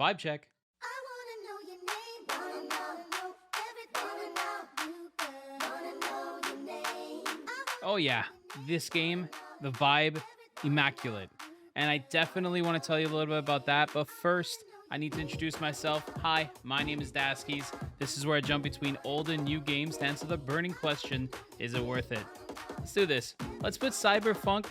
Vibe check. I wanna know your name, wanna know everything about you, girl. Wanna know your name. Oh yeah, this game, the vibe, immaculate. And I definitely want to tell you a little bit about that. But first, I need to introduce myself. Hi, my name is Daskys. This is where I jump between old and new games to answer the burning question, is it worth it? Let's do this. Let's put cyberpunk.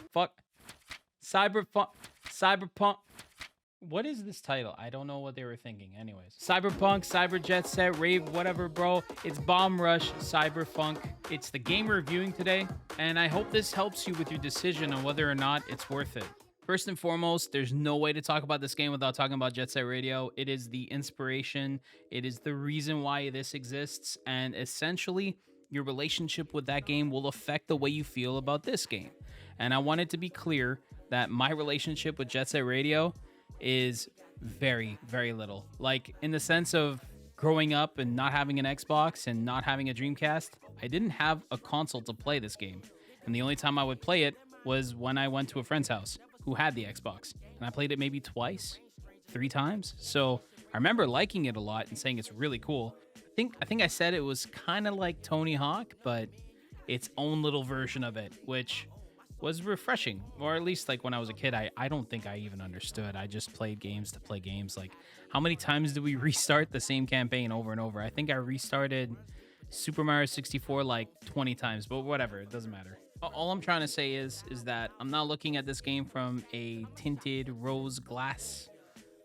What is this title? I don't know what they were thinking. Anyways, Cyberpunk, Cyber Jet Set, Rave, whatever, bro. It's Bomb Rush Cyberfunk. It's the game we're reviewing today, and I hope this helps you with your decision on whether or not it's worth it. First and foremost, there's no way to talk about this game without talking about Jet Set Radio. It is the inspiration. It is the reason why this exists, and essentially, your relationship with that game will affect the way you feel about this game. And I want it to be clear that my relationship with Jet Set Radio is very, very little. Like, in the sense of growing up and not having an Xbox and not having a Dreamcast, I didn't have a console to play this game. And the only time I would play it was when I went to a friend's house who had the Xbox. And I played it maybe twice, 3 times. So I remember liking it a lot and saying it's really cool. I think I said it was kind of like Tony Hawk, but its own little version of it, which was refreshing. Or at least, like, when I was a kid, I don't think I even understood. I just played games to play games. Like, how many times do we restart the same campaign over and over? I think I restarted Super Mario 64 like 20 times, but whatever, it doesn't matter. All I'm trying to say is that I'm not looking at this game from a tinted rose glass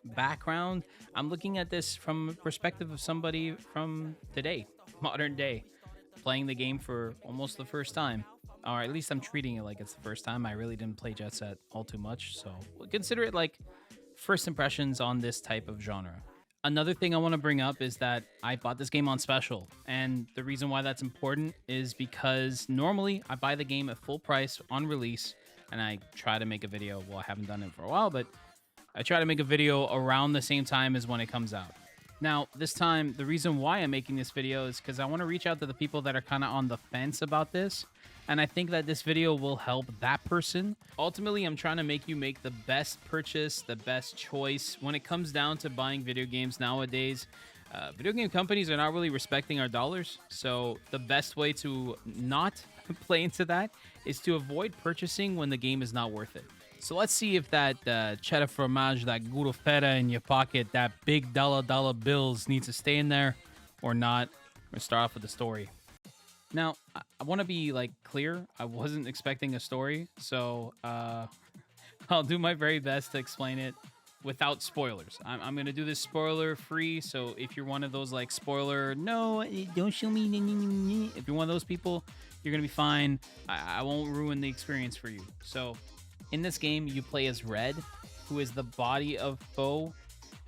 background. I'm looking at this from a perspective of somebody from today, modern day, playing the game for almost the first time. Or at least I'm treating it like it's the first time. I really didn't play Jet Set all too much, so consider it like first impressions on this type of genre. Another thing I want to bring up is that I bought this game on special, and the reason why that's important is because normally I buy the game at full price on release, and I try to make a video. Well, I haven't done it for a while, but I try to make a video around the same time as when it comes out. Now, this time, the reason why I'm making this video is because I want to reach out to the people that are kind of on the fence about this, and I think that this video will help that person. Ultimately, I'm trying to make you make the best purchase, the best choice. When it comes down to buying video games nowadays, video game companies are not really respecting our dollars, so the best way to not play into that is to avoid purchasing when the game is not worth it. So let's see if that cheddar fromage, that gouda feta in your pocket, that big dollar bills needs to stay in there or not. We're gonna start off with the story. Now, I want to be like clear. I wasn't expecting a story, so I'll do my very best to explain it without spoilers. I'm gonna do this spoiler free. So if you're one of those like spoiler, no, don't show me. If you're one of those people, you're gonna be fine. I won't ruin the experience for you. So in this game, you play as Red, who is the body of Foe.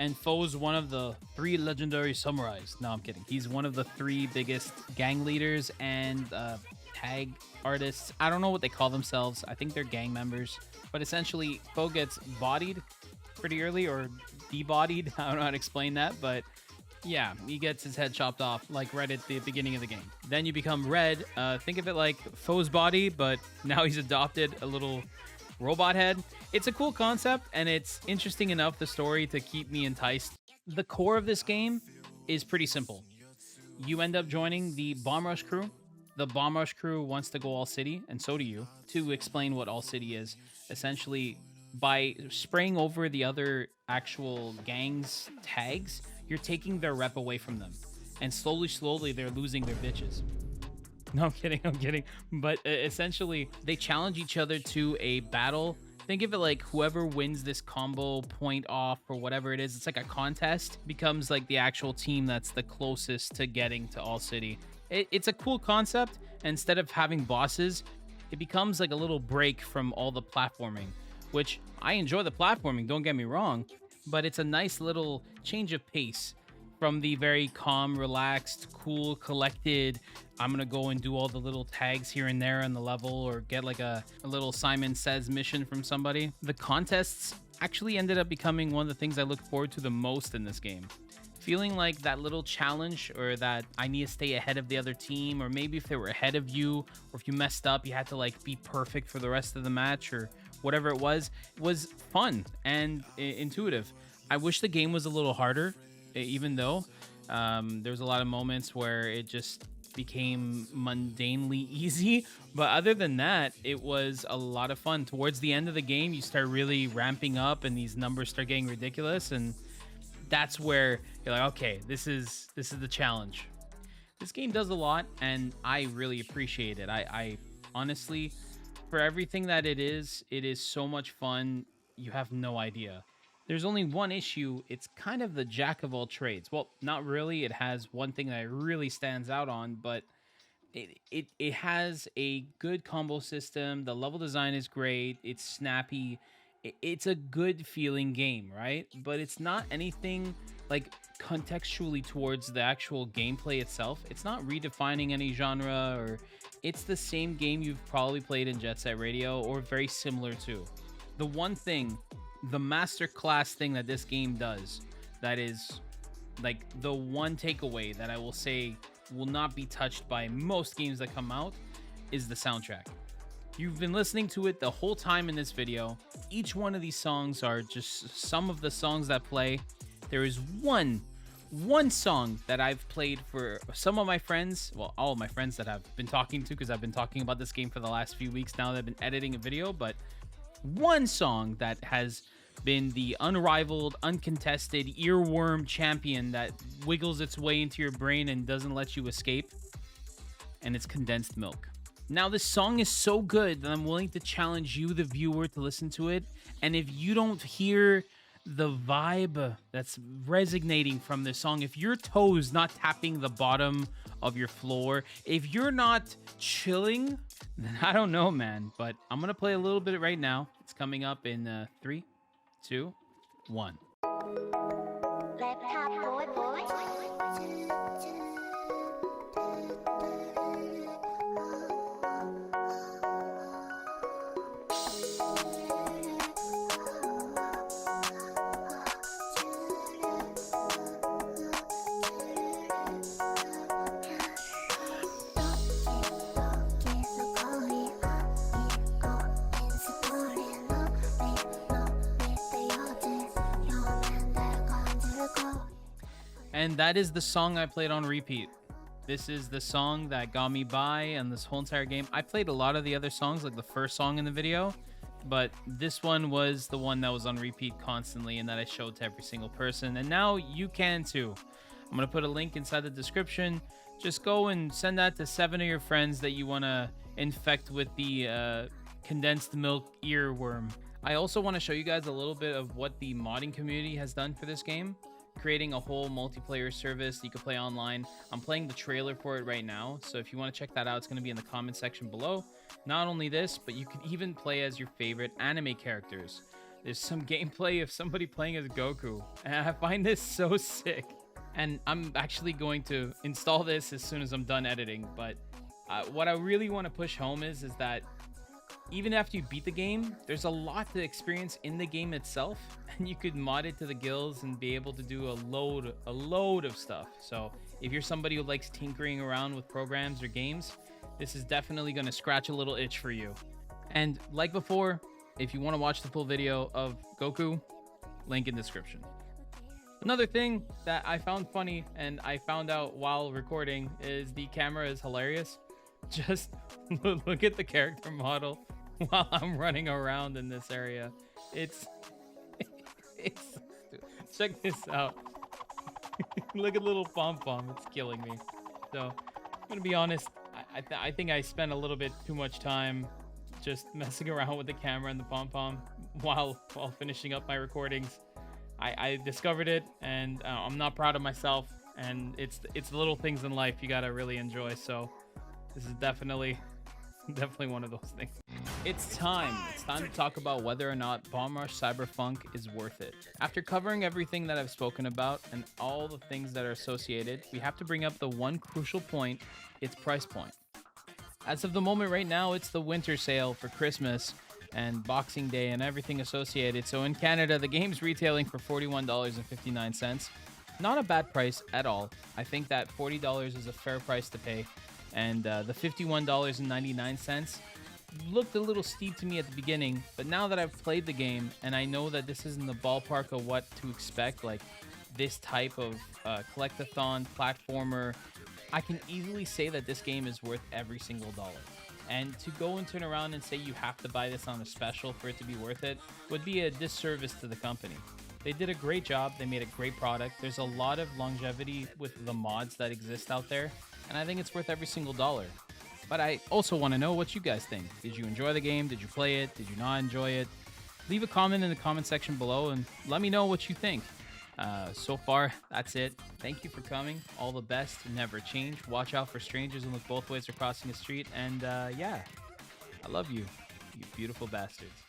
And Foe's one of the 3 legendary samurais. No, I'm kidding. He's one of the 3 biggest gang leaders and tag artists. I don't know what they call themselves. I think they're gang members. But essentially, Foe gets bodied pretty early, or debodied. I don't know how to explain that, but yeah, he gets his head chopped off like right at the beginning of the game. Then you become Red. Think of it like Foe's body, but now he's adopted a little robot head. It's a cool concept, and it's interesting enough, the story, to keep me enticed. The core of this game is pretty simple. You end up joining the Bomb Rush crew. The Bomb Rush crew wants to go All City, and so do you. To explain what All City is, essentially, by spraying over the other actual gang's tags, you're taking their rep away from them. And slowly, they're losing their bitches. No, I'm kidding. But essentially, they challenge each other to a battle. Think of it like whoever wins this combo point off or whatever it is. It's like a contest. Becomes like the actual team that's the closest to getting to All City. It's a cool concept. Instead of having bosses, it becomes like a little break from all the platforming, which I enjoy the platforming, don't get me wrong, but it's a nice little change of pace from the very calm, relaxed, cool, collected, I'm gonna go and do all the little tags here and there on the level, or get like a little Simon Says mission from somebody. The contests actually ended up becoming one of the things I look forward to the most in this game. Feeling like that little challenge, or that I need to stay ahead of the other team, or maybe if they were ahead of you, or if you messed up, you had to like be perfect for the rest of the match, or whatever it was fun and intuitive. I wish the game was a little harder, even though there's a lot of moments where it just became mundanely easy. But other than that, it was a lot of fun. Towards the end of the game, you start really ramping up and these numbers start getting ridiculous. And that's where you're like, okay, this is the challenge. This game does a lot, and I really appreciate it. I honestly, for everything that it is so much fun. You have no idea. There's only one issue. It's kind of the jack of all trades. Well, not really. It has one thing that really stands out on, but it has a good combo system. The level design is great. It's snappy. It's a good feeling game, right? But it's not anything like contextually towards the actual gameplay itself. It's not redefining any genre, or it's the same game you've probably played in Jet Set Radio or very similar to. The one thing, the masterclass thing that this game does, that is like the one takeaway that I will say will not be touched by most games that come out, is the soundtrack. You've been listening to it the whole time in this video. Each one of these songs are just some of the songs that play. There is one song that I've played for some of my friends, well, all of my friends that I've been talking to, because I've been talking about this game for the last few weeks now that I've been editing a video, but one song that has been the unrivaled, uncontested earworm champion that wiggles its way into your brain and doesn't let you escape, and it's Condensed Milk. Now, this song is so good that I'm willing to challenge you, the viewer, to listen to it. And if you don't hear the vibe that's resonating from this song, if your toes not tapping the bottom of your floor, if you're not chilling, then I don't know, man. But I'm going to play a little bit right now. It's coming up in 3, 2, 1. Laptop boy boy. And that is the song I played on repeat. This is the song that got me by and this whole entire game. I played a lot of the other songs, like the first song in the video, but this one was the one that was on repeat constantly and that I showed to every single person. And now you can too. I'm going to put a link inside the description. Just go and send that to 7 of your friends that you want to infect with the Condensed Milk earworm. I also want to show you guys a little bit of what the modding community has done for this game, creating a whole multiplayer service you can play online. I'm playing the trailer for it right now, so if you want to check that out, it's going to be in the comment section below. Not only this, but you can even play as your favorite anime characters. There's some gameplay of somebody playing as Goku, and I find this so sick. And I'm actually going to install this as soon as I'm done editing, but what I really want to push home is that even after you beat the game, there's a lot to experience in the game itself, and you could mod it to the gills and be able to do a load of stuff. So if you're somebody who likes tinkering around with programs or games, this is definitely going to scratch a little itch for you. And like before, if you want to watch the full video of Goku, link in description. Another thing that I found funny and I found out while recording is the camera is hilarious. Just look at the character model while I'm running around in this area. It's check this out. Look at little pom-pom. It's killing me. So I'm gonna be honest, I think I spent a little bit too much time just messing around with the camera and the pom-pom while finishing up my recordings. I discovered it, and I'm not proud of myself, and it's the little things in life you gotta really enjoy. So this is definitely one of those things. It's time to talk about whether or not Bomb Rush Cyberfunk is worth it. After covering everything that I've spoken about and all the things that are associated, we have to bring up the one crucial point: its price point. As of the moment right now, it's the winter sale for Christmas and Boxing Day and everything associated. So in Canada, the game's retailing for $41.59. Not a bad price at all. I think that $40 is a fair price to pay. And the $51.99 looked a little steep to me at the beginning, but now that I've played the game and I know that this is in the ballpark of what to expect, like this type of collectathon platformer, I can easily say that this game is worth every single dollar. And to go and turn around and say you have to buy this on a special for it to be worth it would be a disservice to the company. They did a great job. They made a great product. There's a lot of longevity with the mods that exist out there, and I think it's worth every single dollar. But I also want to know what you guys think. Did you enjoy the game? Did you play it? Did you not enjoy it? Leave a comment in the comment section below and let me know what you think. So far, that's it. Thank you for coming. All the best. Never change. Watch out for strangers and look both ways for crossing the street. And yeah, I love you, you beautiful bastards.